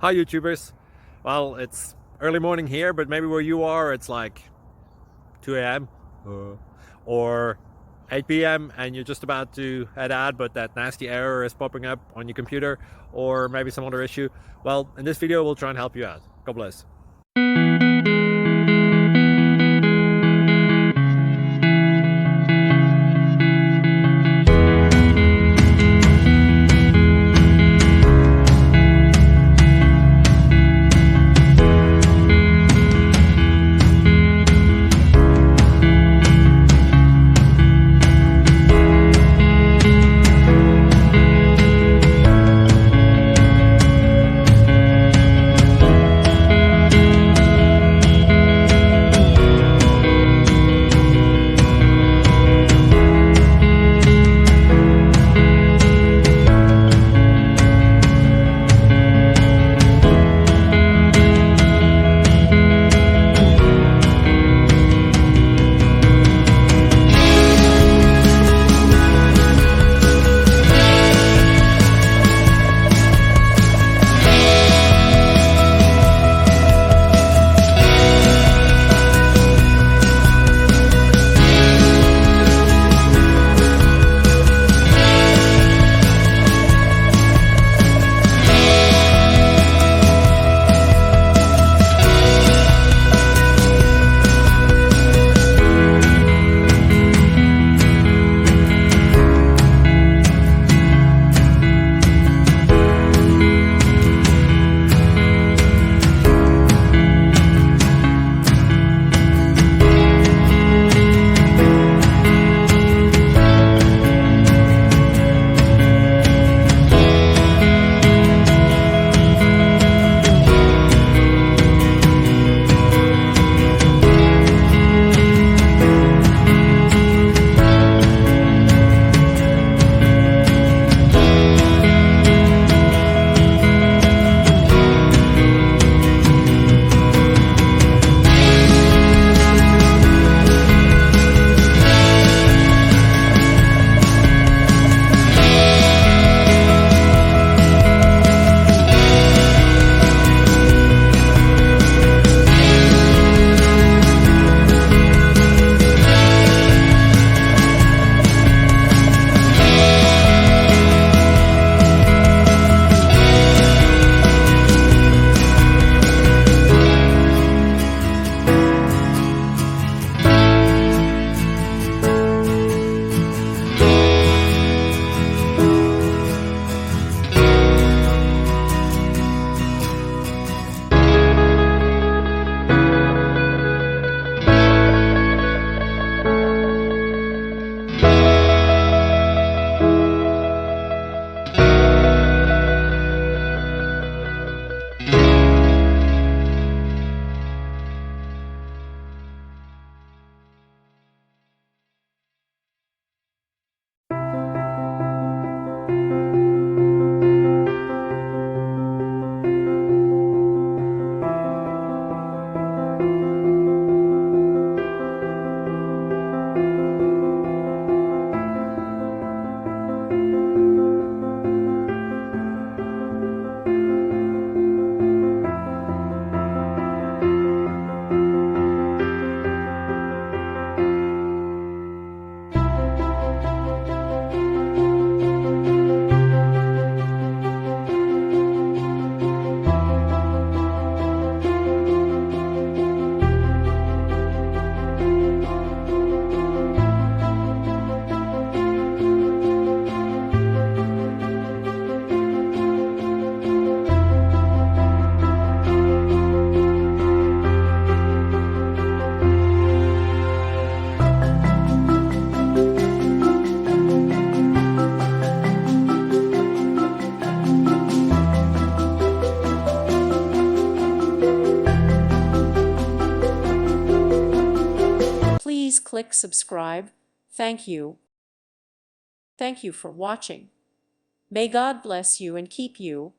Hi YouTubers. Well, it's early morning here, but maybe where you are it's like 2 a.m. or 8 p.m. and you're just about to head out, but that nasty error is popping up on your computer, or maybe some other issue. Well, in this video we'll try and help you out. God bless. Please click subscribe. Thank you. Thank you for watching. May God bless you and keep you.